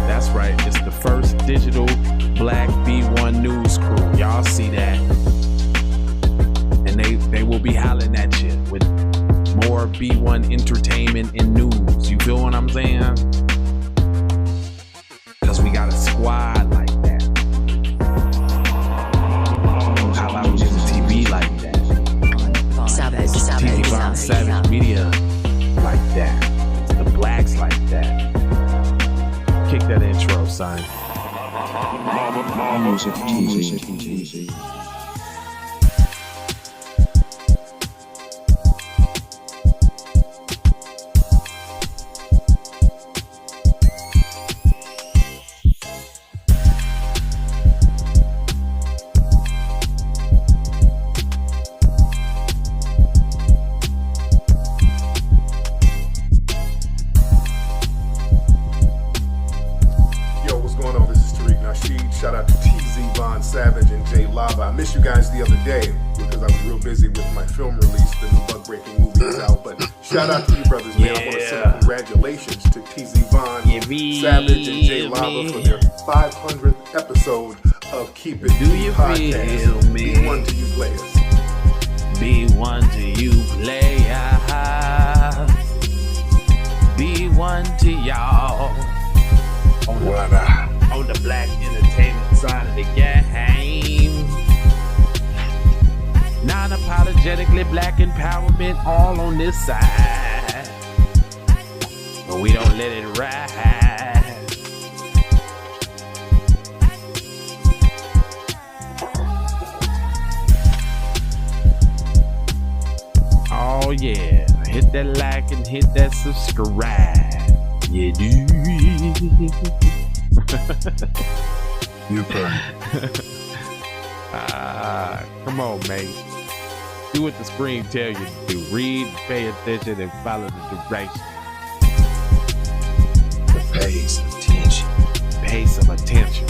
That's right, it's the first digital black B1 news crew. Y'all see that? And they will be hollering at you with more B1 entertainment and news. You feel what I'm saying? Because we got a squad like that. Hotlvamusictv like that. Savage Media like that. The blacks like that. Kick that intro, son. Musictv. I missed you guys the other day because I was real busy with my film release. The new bug-breaking movie is out, but shout out to you brothers, man. I want to send congratulations to TZ Von, Savage, and J Lava for their 500th episode of Keep It P podcast. B1 to you players. B1 to you players. B1 to y'all. On the black entertainment side of the game. Non-apologetically black empowerment all on this side. But we don't let it ride. Oh yeah, hit that like and hit that subscribe. You do. You pay. Come on, mate. Do what the screen tell you to do. Read, pay attention, and follow the directions. Pay some attention. Pay some attention.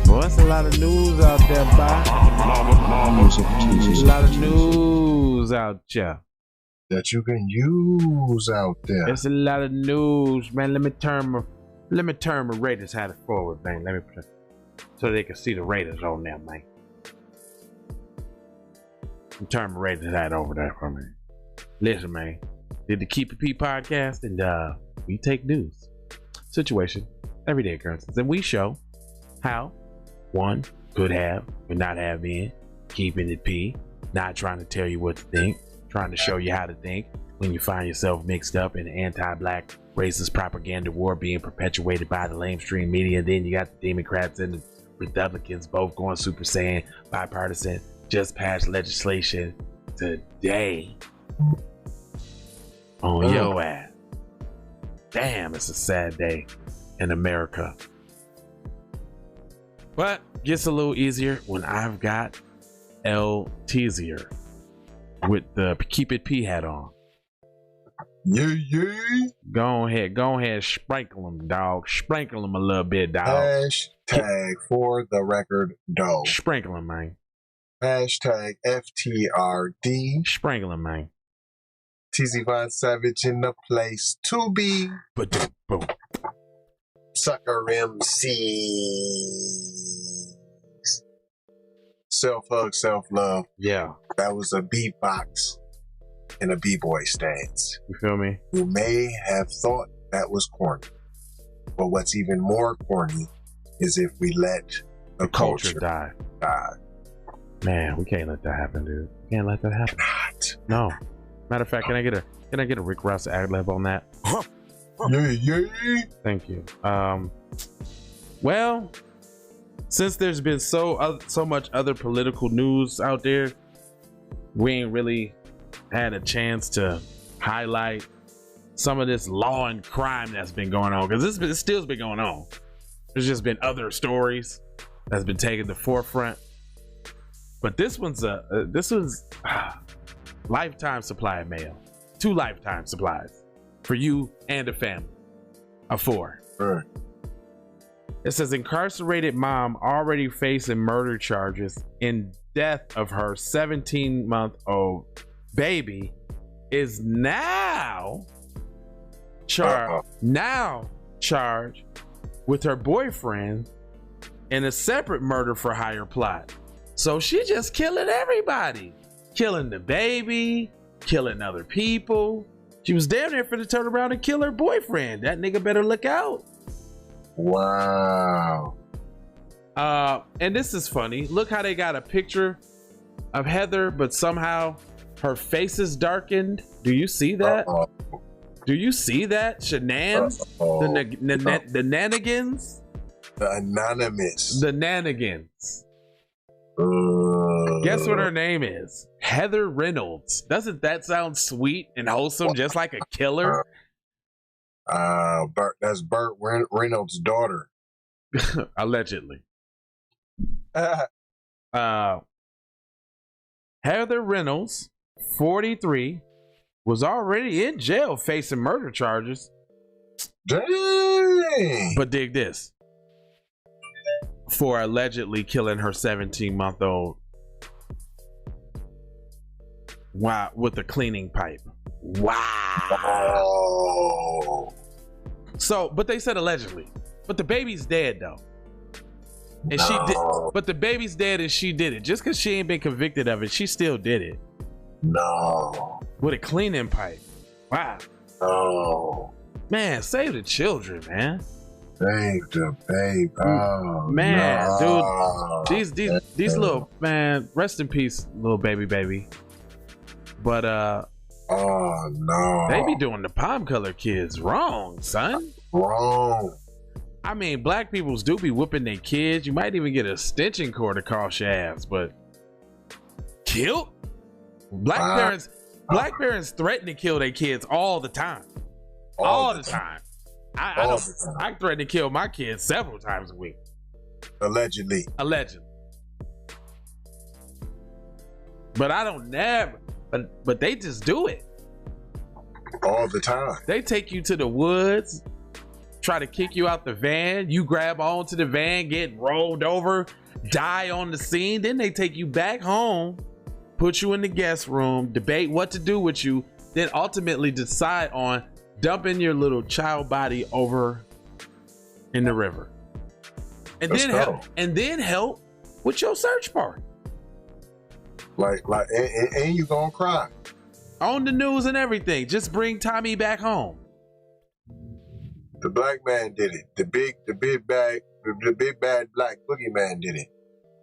Boy, that's a lot of news out there, boy. A lot of news out there. That you can use out there. There's a lot of news, man. Let me turn my Raiders hat forward, man. Let me put it so they can see the Raiders on there, man. Turn my Raiders hat over there for me. Listen, man. Did the Keep It P podcast, and we take news, situation, everyday occurrences, and we show how one could have, but not have been, keeping it P, not trying to tell you what to think, trying to show you how to think when you find yourself mixed up in anti-black racist propaganda war being perpetuated by the lamestream media. Then you got the Democrats and the Republicans both going Super Saiyan, bipartisan, just passed legislation today on your ass. Damn, it's a sad day in America. But gets a little easier when I've got L Teasier with the Keep It P hat on. Yeah. Go ahead, sprinkle them, dog. Sprinkle them a little bit, dog. Hashtag for the record doe. Sprinkle them, man. Hashtag FTRD. Sprinkle them, man. TZ Von Savage in the place to be. But boom. Sucker MCs. Self-hug, self-love. Yeah. That was a beatbox in a b-boy stance. You feel me? You may have thought that was corny. But what's even more corny is if we let the culture die. Man, we can't let that happen, dude. We can't let that happen. No. Matter of fact, can I get a Rick Ross ad-lib on that? Yeah. Thank you. Well, since there's been so much other political news out there, we ain't really had a chance to highlight some of this law and crime that's been going on, because it's still been going on. There's just been other stories that's been taking the forefront, but this one's lifetime supply of mail. 2 lifetime supplies for you and a family of 4. Right. It says incarcerated mom already facing murder charges in death of her 17-month-old baby is now charged with her boyfriend in a separate murder for hire plot. So she just killing everybody, killing the baby, killing other people. She was damn near finna turn around and kill her boyfriend. That nigga better look out. Wow. And this is funny. Look how they got a picture of Heather, but somehow her face is darkened. Do you see that? Do you see that? Shenanigans? The nanigans? The anonymous. The nanigans. Guess what her name is? Heather Reynolds. Doesn't that sound sweet and wholesome, just like a killer? That's Burt Reynolds' daughter. Allegedly. Heather Reynolds, 43, was already in jail facing murder charges. Dang. But dig this. For allegedly killing her 17-month-old. Wow, with a cleaning pipe. Wow. Oh. So, but they said allegedly. But the baby's dead though. And no. she did, but the baby's dead and she did it. Just because she ain't been convicted of it, she still did it. No. With a cleaning pipe. Wow. No. Man, save the children, man. Save the baby. Oh, man, no. dude. These little, man, rest in peace, little baby. But oh no. They be doing the palm color kids wrong, son. Wrong. I mean, black peoples do be whooping their kids. You might even get a extension cord across your ass, but killed? Black parents threaten to kill their kids all the time. All the time. I threaten to kill my kids several times a week. Allegedly. But I don't never. But they just do it all the time. They take you to the woods, try to kick you out the van. You grab onto the van, get rolled over, die on the scene. Then they take you back home, put you in the guest room, debate what to do with you, then ultimately decide on dumping your little child body over in the river, and then help with your search party. And you gonna cry on the news and everything. Just bring Tommy back home. The black man did it. The big bad black boogeyman did it.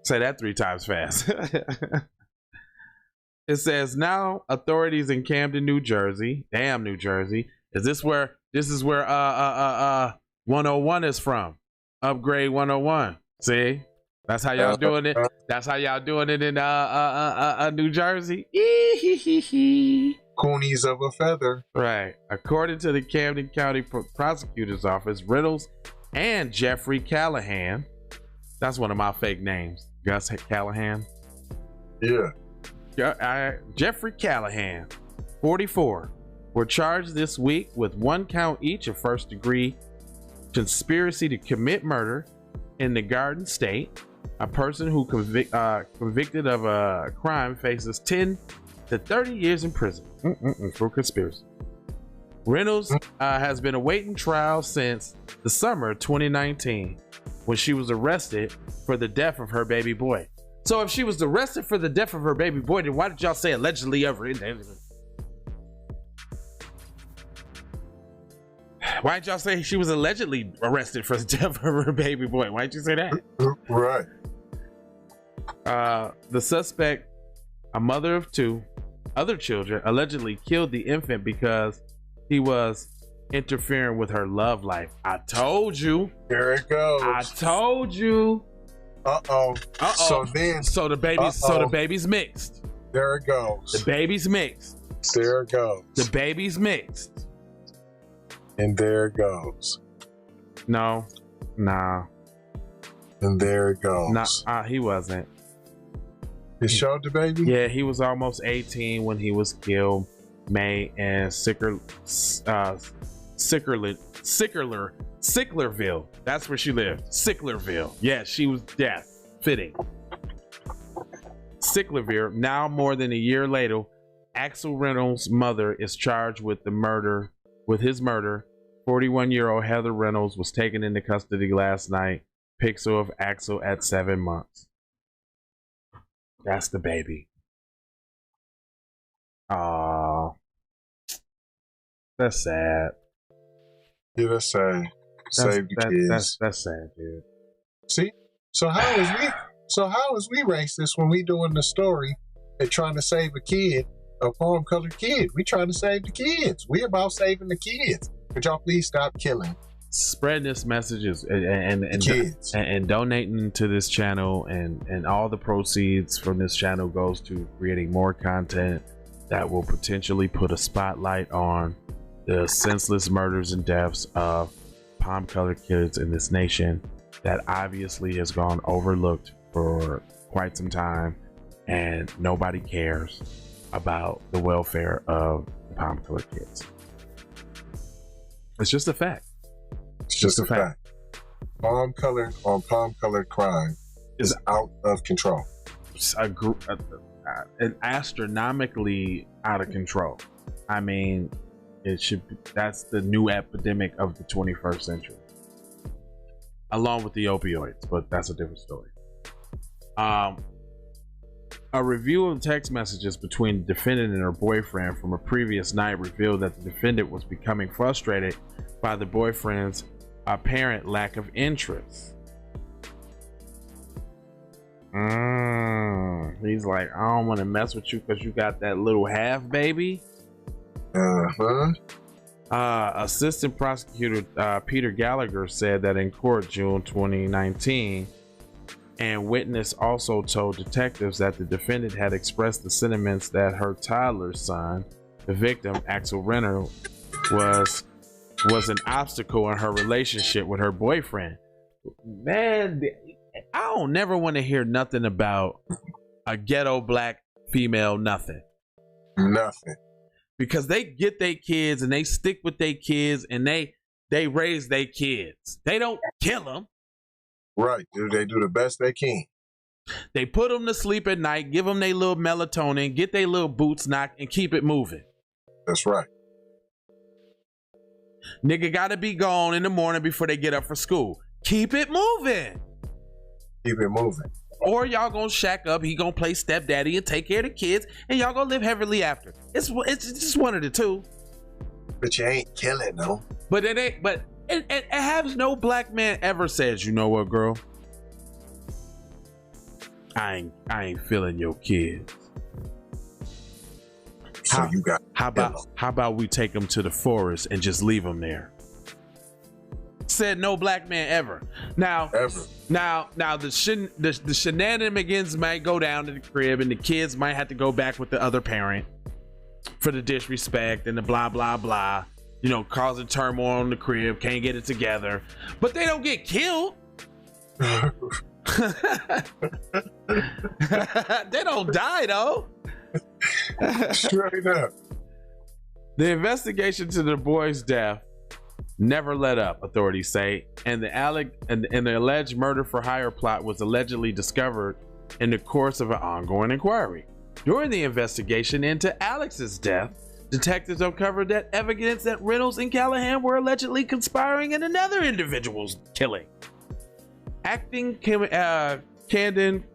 Say that 3 times fast. It says now authorities in Camden, New Jersey. Damn, New Jersey. This is where 101 is from. Upgrade 101. See? That's how y'all doing it. That's how y'all doing it in New Jersey. Coonies of a feather. Right. According to the Camden County Prosecutor's Office, Reynolds and Jeffrey Callahan. That's one of my fake names. Gus Callahan. Yeah. Jeffrey Callahan, 44, were charged this week with 1 count each of first-degree conspiracy to commit murder in the Garden State. A person who convicted of a crime faces 10 to 30 years in prison for conspiracy. Reynolds has been awaiting trial since the summer of 2019 when she was arrested for the death of her baby boy. So if she was arrested for the death of her baby boy, then why did y'all say allegedly over in there? Why did y'all say she was allegedly arrested for the death of her baby boy? Why did you say that? Right. The suspect, a mother of 2 other children, allegedly killed the infant because he was interfering with her love life. I told you. There it goes. I told you. Uh-oh. So the baby's mixed. There it goes. The baby's mixed. There it goes. The baby's mixed. And there it goes. No. Nah. And there it goes. Nah, he wasn't. He showed the baby? Yeah, he was almost 18 when he was killed. May and Sickler Sicklerville. That's where she lived. Sicklerville. Yeah, she was fitting. Sicklerville. Now, more than a year later, Axel Reynolds' mother is charged with his murder. 41-year-old Heather Reynolds was taken into custody last night. Picture of Axel at 7 months. That's the baby. Aww. That's sad. Yeah, that's sad. Save the kids. That's sad, dude. See? So how is we racist when we doing the story and trying to save a kid, a palm-colored kid? We trying to save the kids. We about saving the kids. Could y'all please stop killing? Spread this message and donating to this channel, and all the proceeds from this channel goes to creating more content that will potentially put a spotlight on the senseless murders and deaths of palm-colored kids in this nation that obviously has gone overlooked for quite some time, and nobody cares about the welfare of palm-colored kids. It's just a fact. It's just a fact. Palm-colored on palm-colored crime is out of control. And astronomically out of control. I mean, it should be, that's the new epidemic of the 21st century, along with the opioids, but that's a different story. A review of text messages between the defendant and her boyfriend from a previous night revealed that the defendant was becoming frustrated by the boyfriend's apparent lack of interest. He's like, I don't want to mess with you because you got that little half baby. Assistant prosecutor Peter Gallagher said that in court June 2019, and witness also told detectives that the defendant had expressed the sentiments that her toddler son, the victim Axel Renner, was an obstacle in her relationship with her boyfriend. Man, I don't never want to hear nothing about a ghetto black female nothing. Because they get their kids and they stick with their kids and they raise their kids. They don't kill them. Right, dude. They do the best they can. They put them to sleep at night, give them their little melatonin, get their little boots knocked, and keep it moving. That's right. Nigga gotta be gone in the morning before they get up for school. Keep it moving. Keep it moving. Or y'all gonna shack up, he gonna play stepdaddy and take care of the kids, and y'all gonna live heavily after. It's just one of the two. But you ain't killing though. But it ain't. But it has no black man ever says, you know what, girl? I ain't feeling your kids. So you got. How about we take them to the forest and just leave them there? Said no black man ever. Now the shenanigans might go down to the crib and the kids might have to go back with the other parent for the disrespect and the blah blah blah, you know, causing turmoil in the crib, can't get it together, but they don't get killed. They don't die though. Straight up. The investigation to the boy's death never let up, authorities say, and the alleged murder for hire plot was allegedly discovered in the course of an ongoing inquiry. During the investigation into Alex's death, detectives uncovered that evidence that Reynolds and Callahan were allegedly conspiring in another individual's killing. Acting Camden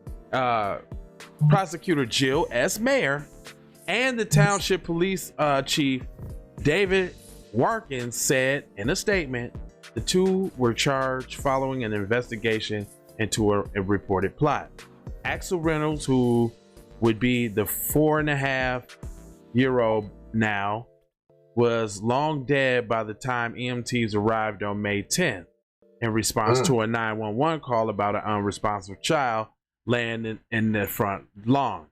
prosecutor Jill S. Mayer and the township police chief David Warkins said in a statement the two were charged following an investigation into a reported plot. Axel Reynolds, who would be the 4.5-year-old now, was long dead by the time EMTs arrived on May 10th in response to a 911 call about an unresponsive child laying in the front lawn.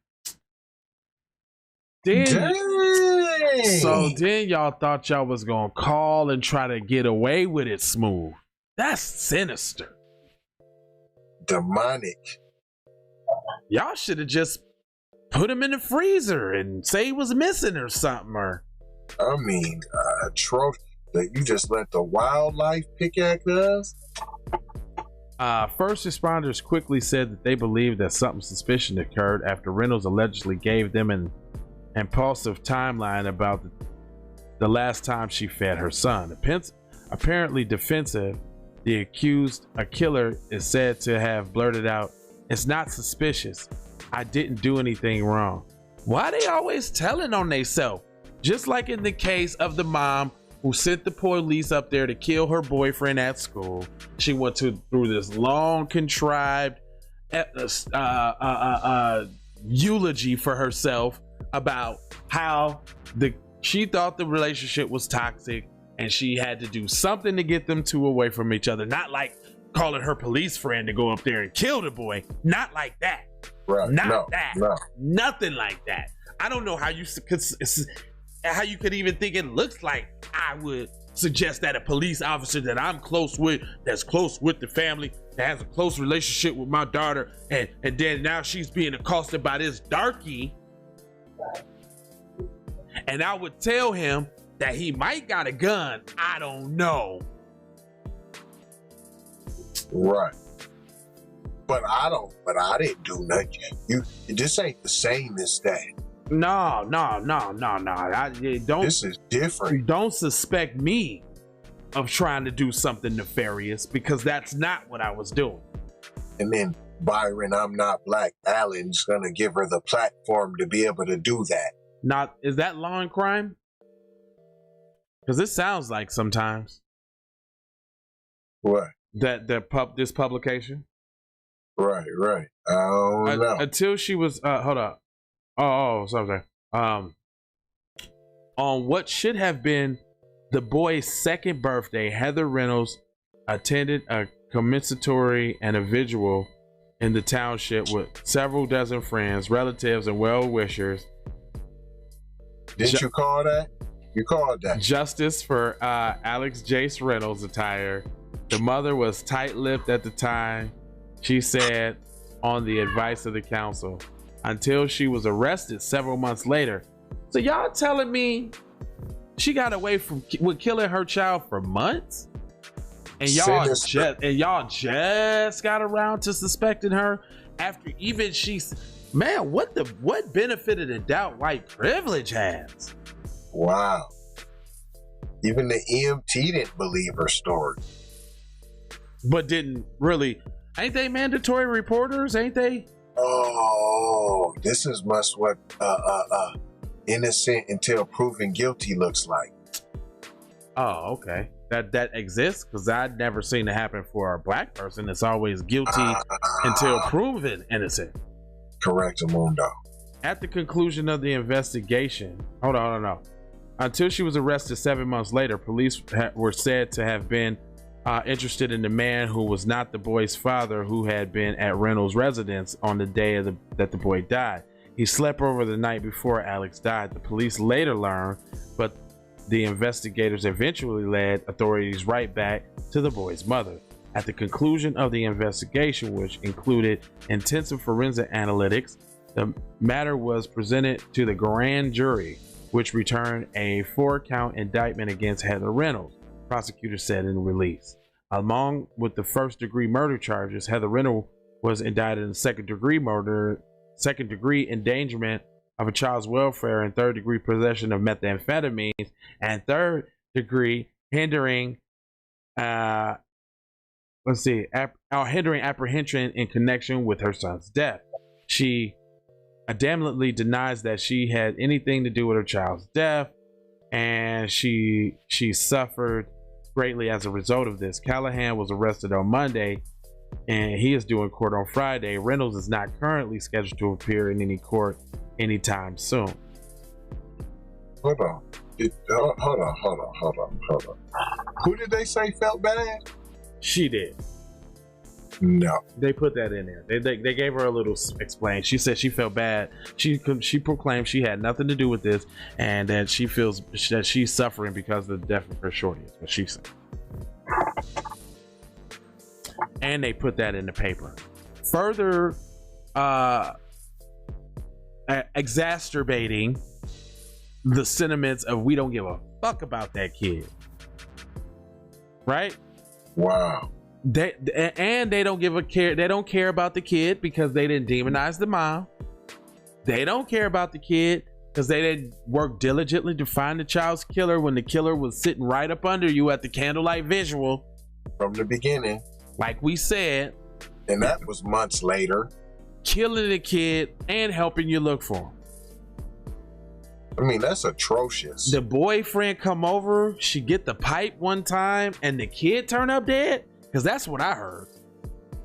So then y'all thought y'all was gonna call and try to get away with it smooth. That's sinister. Demonic. Y'all should have just put him in the freezer and say he was missing or something. Or I mean, That you just let the wildlife pick at us? First responders quickly said that they believed that something suspicious occurred after Reynolds allegedly gave them an impulsive timeline about the last time she fed her son. Apparently defensive, the accused, a killer, is said to have blurted out, "It's not suspicious. I didn't do anything wrong." Why they always telling on themselves? Just like in the case of the mom who sent the police up there to kill her boyfriend at school. She went through this long contrived eulogy for herself about how she thought the relationship was toxic and she had to do something to get them two away from each other. Not like calling her police friend to go up there and kill the boy. Not like that. Right. Not that. No. Nothing like that. I don't know how you could even think it looks like I would suggest that a police officer that I'm close with, that's close with the family, that has a close relationship with my daughter, and then now she's being accosted by this darky, and I would tell him that he might got a gun. I don't know. Right. But I didn't do nothing. This ain't the same as that. No. This is different. Don't suspect me of trying to do something nefarious, because that's not what I was doing. And then Byron, I'm not black, Allen's gonna give her the platform to be able to do that. Is that law and crime? Because it sounds like sometimes. What? This publication? Right. I don't know. Until she was hold up. Sorry. On what should have been the boy's second birthday, Heather Reynolds attended a commencatory and a vigil in the township with several dozen friends, relatives, and well-wishers. Didn't you call that? You called that. Justice for Alex Jace Reynolds' attire. The mother was tight-lipped at the time, she said, on the advice of the council, until she was arrested several months later. So y'all telling me she got away with killing her child for months, and y'all just got around to suspecting her after even what benefit of the doubt white privilege has? Wow. Even the EMT didn't believe her story. But didn't really. Ain't they mandatory reporters? Ain't they? Oh, this is much what innocent until proven guilty looks like. Oh, okay. That exists? Because I'd never seen it happen for a black person. It's always guilty until proven innocent. Correct, Mundo. At the conclusion of the investigation, hold on. Until she was arrested 7 months later, police were said to have been interested in the man who was not the boy's father, who had been at Reynolds' residence on the day that the boy died. He slept over the night before Alex died. The police later learned, but the investigators eventually led authorities right back to the boy's mother. At the conclusion of the investigation, which included intensive forensic analytics, the matter was presented to the grand jury, which returned a 4-count indictment against Heather Reynolds, prosecutors said in the release. Along with the first-degree murder charges, Heather Reynolds was indicted in second-degree murder, second-degree endangerment of a child's welfare, and third-degree possession of methamphetamines, and third-degree hindering apprehension in connection with her son's death. She adamantly denies that she had anything to do with her child's death, and she suffered greatly as a result of this. Callahan was arrested on Monday, and he is due in court on Friday. Reynolds is not currently scheduled to appear in any court anytime soon. Hold on. Hold on. Who did they say felt bad? She did. No. They put that in there. They gave her a little explain. She said she felt bad. She proclaimed she had nothing to do with this, and that she feels that she's suffering because of the death of her shorty, is what she said. And they put that in the paper. Further exacerbating the sentiments of we don't give a fuck about that kid. right? Wow. They don't give a care. They don't care about the kid because they didn't demonize the mom. They don't care about the kid because they didn't work diligently to find the child's killer when the killer was sitting right up under you at the candlelight visual from the beginning, like we said. And that was months later. Killing the kid and helping you look for him. I mean, that's atrocious. The boyfriend come over, she get the pipe one time, and the kid turn up dead? Because that's what I heard.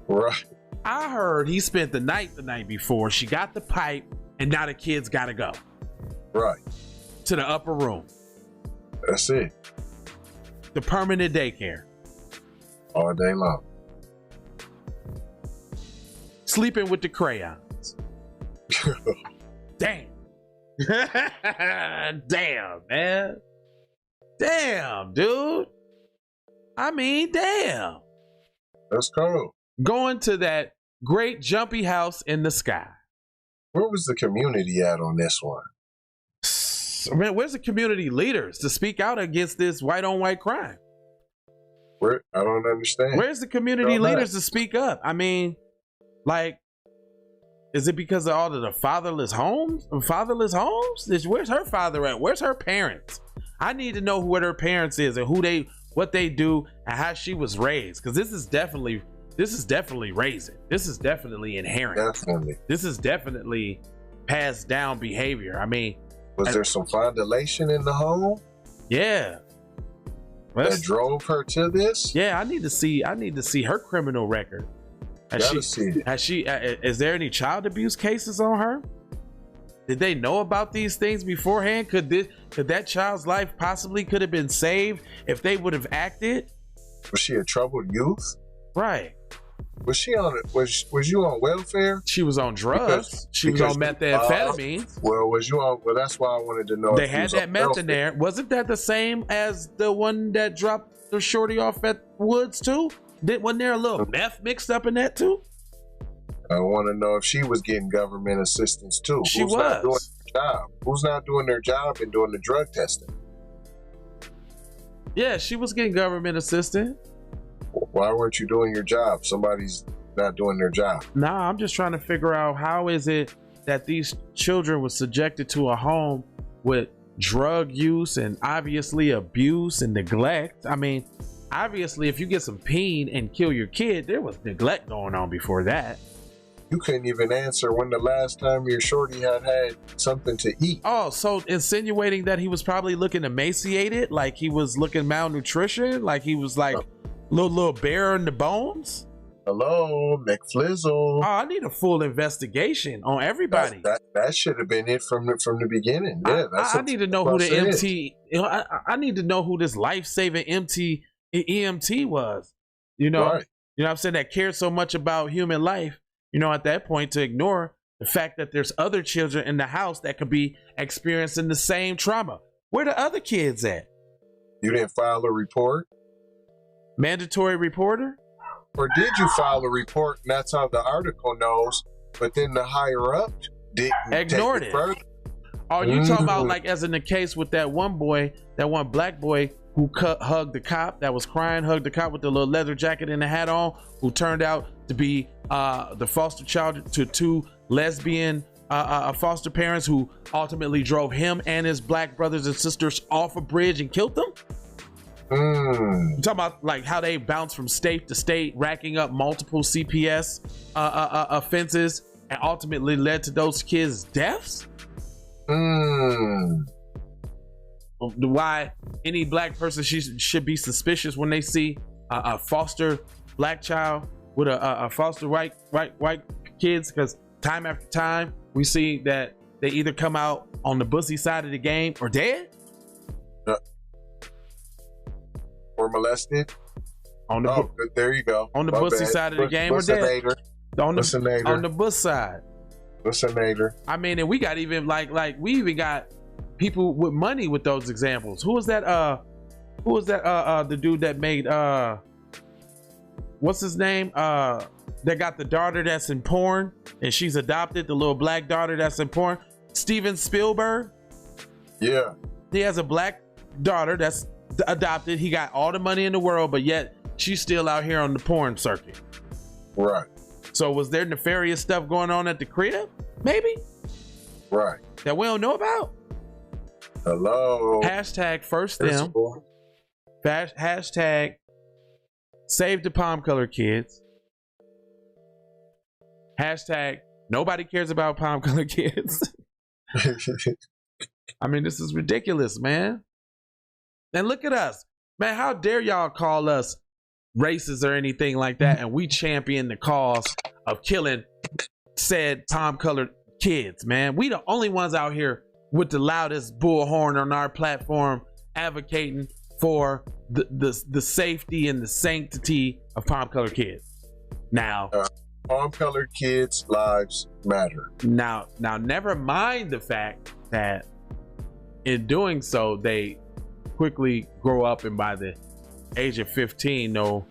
Right. I heard he spent the night before. She got the pipe, and now the kid's got to go. Right. To the upper room. That's it. The permanent daycare. All day long. Sleeping with the crayons. Damn. Damn, man. Damn, dude. I mean, damn. That's cool. Going to that great jumpy house in the sky. Where was the community at on this one? Man, where's the community leaders to speak out against this white on white crime? Where? I don't understand. Where's the community leaders to speak up? I mean, like, is it because of all of the fatherless homes? Where's her father at? Where's her parents? I need to know what her parents is and what they do and how she was raised. Because this is definitely raising. This is definitely inherent. Definitely. This is definitely passed down behavior. I mean, was there some fondulation in the home? Yeah. That drove her to this? Yeah, I need to see her criminal record. Is there any child abuse cases on her? Did they know about these things beforehand? Could that child's life possibly could have been saved if they would have acted? Was she a troubled youth? Right. Was she on was you on welfare? She was on drugs. She was on methamphetamine. Well, that's why I wanted to know. They had that meth in there. Wasn't that the same as the one that dropped the shorty off at Woods too? Wasn't there a little meth mixed up in that too? I want to know if she was getting government assistance too. She was. Not doing their job? Who's not doing their job and doing the drug testing? Yeah, she was getting government assistance. Why weren't you doing your job? Somebody's not doing their job. Nah, I'm just trying to figure out how is it that these children were subjected to a home with drug use and obviously abuse and neglect. I mean, obviously, if you get some peen and kill your kid, there was neglect going on before that. You couldn't even answer when the last time your shorty had something to eat. Oh, so insinuating that he was probably looking emaciated, like he was looking malnutrition, like he was like little bare in the bones? Hello, McFlizzle. Oh, I need a full investigation on everybody. That should have been it from the beginning. Yeah, I need to know who the MT. I need to know who this life-saving EMT was. You know, right. You know what I'm saying, that cared so much about human life. You know, at that point, to ignore the fact that there's other children in the house that could be experiencing the same trauma. Where the other kids at? You didn't file a report? Mandatory reporter? Or did you file a report and that's how the article knows, but then the higher up didn't ignored it? Are you talking about like as in the case with that one black boy who hugged the cop that was crying, hugged the cop with the little leather jacket and the hat on, who turned out to be the foster child to two lesbian foster parents who ultimately drove him and his black brothers and sisters off a bridge and killed them? I'm talking about like how they bounce from state to state, racking up multiple CPS offenses and ultimately led to those kids' deaths? Why any black person should be suspicious when they see a foster black child with a foster white kids, because time after time we see that they either come out on the bussy side of the game or dead, or molested. There you go. On the bussy side of the game or dead. On the bus side. Listen. I mean, and we got even like we even got people with money with those examples. Who was that? The dude that made what's his name? That got the daughter that's in porn and she's adopted, the little black daughter that's in porn. Steven Spielberg. Yeah. He has a black daughter that's adopted. He got all the money in the world, but yet she's still out here on the porn circuit. Right. So was there nefarious stuff going on at the crib? Maybe. Right. That we don't know about? Hello. Hashtag first them. Hashtag save the palm color kids. Hashtag nobody cares about palm color kids. I mean, this is ridiculous, man. And look at us, man. How dare y'all call us racist or anything like that? And we champion the cause of killing said palm colored kids, man. We the only ones out here with the loudest bullhorn on our platform advocating for the safety and the sanctity of palm colored kids. Now, palm colored kids' lives matter. Now, never mind the fact that in doing so, they quickly grow up and by the age of 15 know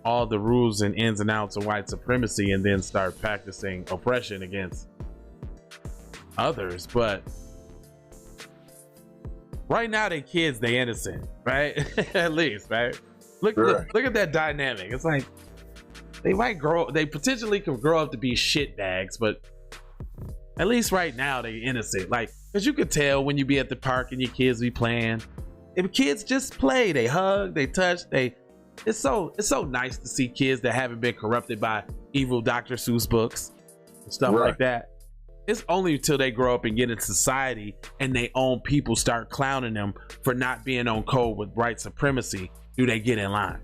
all the rules and ins and outs of white supremacy and then start practicing oppression against others. But right now, they kids, they innocent, right? At least, right? Look at that dynamic. It's like they potentially could grow up to be shit bags, but at least right now they innocent. Like, cause you could tell when you be at the park and your kids be playing. If kids just play, they hug, they touch, it's so nice to see kids that haven't been corrupted by evil Dr. Seuss books and stuff like that. It's only until they grow up and get into society and their own people start clowning them for not being on code with white supremacy do they get in line.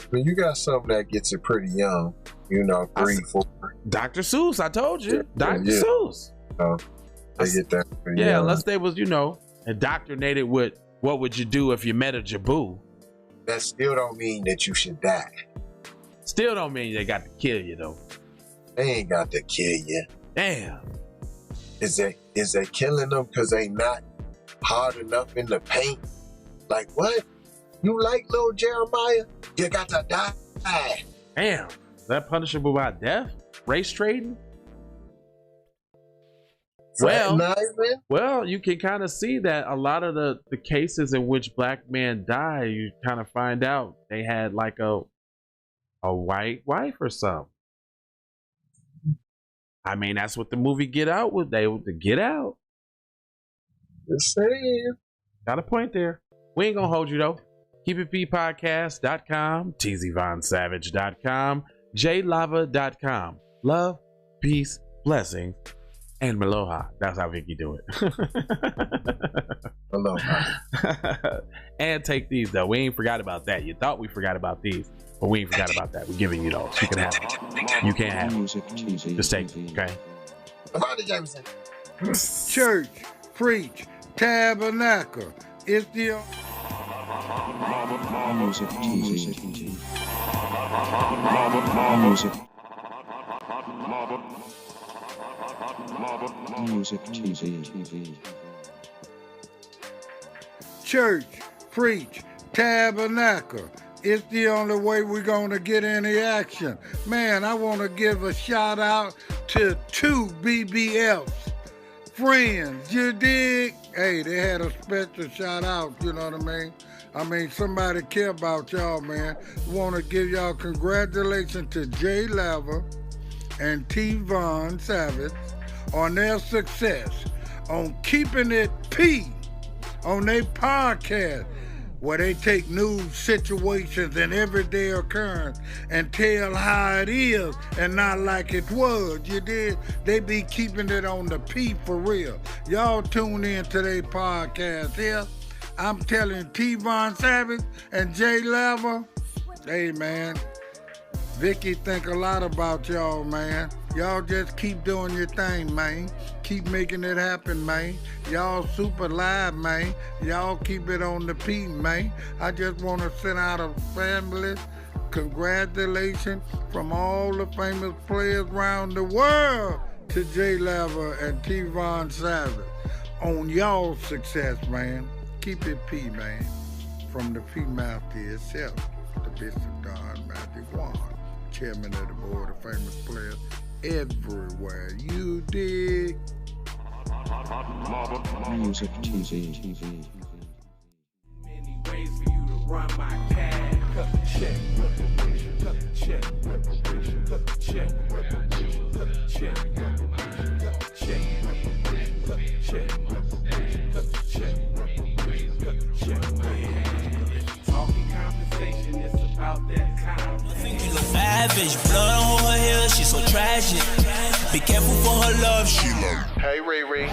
When you got something that gets it pretty young, 3, 4. Dr. Seuss, I told you. Dr. Seuss. They get that pretty young. Unless they was, indoctrinated with what would you do if you met a Jaboo. That still don't mean that you should die. Still don't mean they got to kill you, though. They ain't got to kill you. Damn. Is they killing them because they not hard enough in the paint? Like, what? You like little Jeremiah? You got to die. Damn. Is that punishable by death? Race trading? Well, you can kind of see that a lot of the cases in which black men die, you kind of find out they had like a white wife or something. I mean, that's what the movie Get Out was. They would Get Out. Just saying. Got a point there. We ain't gonna hold you though. KeepItPodcast.com, TZVonSavage.com, JLava.com. Love, peace, blessings, and Maloha. That's how Vicky do it. Aloha. And take these though. We ain't forgot about that. You thought we forgot about these, but we ain't forgot about that. We're giving you those. You can have it. You can't have it. Just take it, okay? Church, preach, tabernacle. It's the Music TV. Music TV. Church, preach, tabernacle. It's the only way we're going to get any action. Man, I want to give a shout out to 2 BBFs. Friends, you dig? Hey, they had a special shout out, you know what I mean? I mean, somebody care about y'all, man. Want to give y'all congratulations to Jay Lever and T-Von Savage on their success on Keeping It P on their podcast, where they take news situations and everyday occurrence and tell how it is and not like it was. You did? They be keeping it on the P for real. Y'all tune in to their podcast here. I'm telling T-Von Savage and Jay Lever, hey man, Vicky think a lot about y'all, man. Y'all just keep doing your thing, man. Keep making it happen, man. Y'all super live, man. Y'all keep it on the P, man. I just want to send out a family congratulations from all the famous players around the world to Jay Lever and T-Von Savage on y'all's success, man. Keep it P, man. From the P Master itself, the Bishop Don Magic Wand, chairman of the board of famous players everywhere. You dig? Music TV. Many ways run my cash. Cut the check, reparations. Cut the check, reparations. Cut the check, reparations. Cut the check, reparations. Cut the check, reparations. Cut the check, reparations. Cut the check, reparations. Cut the check, reparations. Talking compensation, it's about that time. You look savage, blood on her hair, she's so tragic. Be careful for her love, she love. Hey Riri.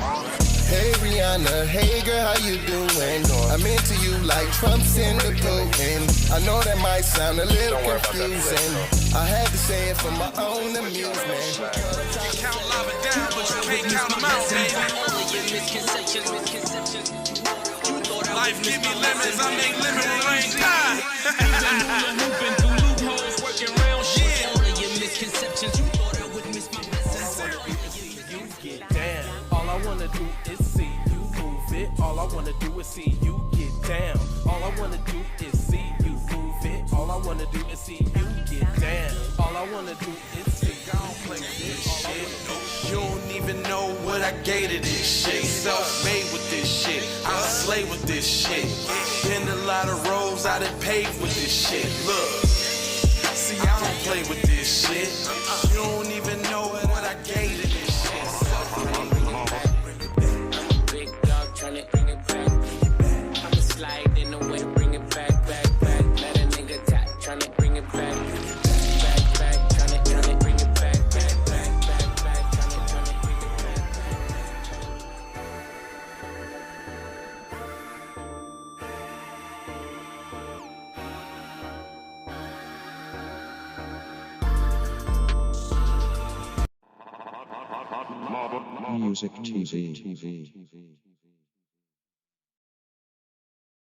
Hey Rihanna, hey girl, how you doing? I'm into you like Trump's in the Putin. I know that might sound a little confusing. I had to say it for my own amusement. You count lava down, but you can't count them out, baby. Life give me lemons, I make lemon rain. You've been through loopholes, working round shit. Only your misconceptions, you thought I would miss my message. You get down. All I wanna do is see you move it. All I wanna do is see you get down. All I wanna do is see you move it. All I wanna do is see you get down. All I wanna do is see you play this shit. You don't even know what I gave to this shit. Self-made with this shit. I slay with this shit. Been a lot of roads I done paved with this shit. Look, see I don't play with this shit. You don't even know what I gave to this shit. Big dog tryna bring it back. I'ma slide in the way, bring it back. Let a nigga tap, tryna bring it back. Tryna bring it back. Tryna bring it back. Music TV.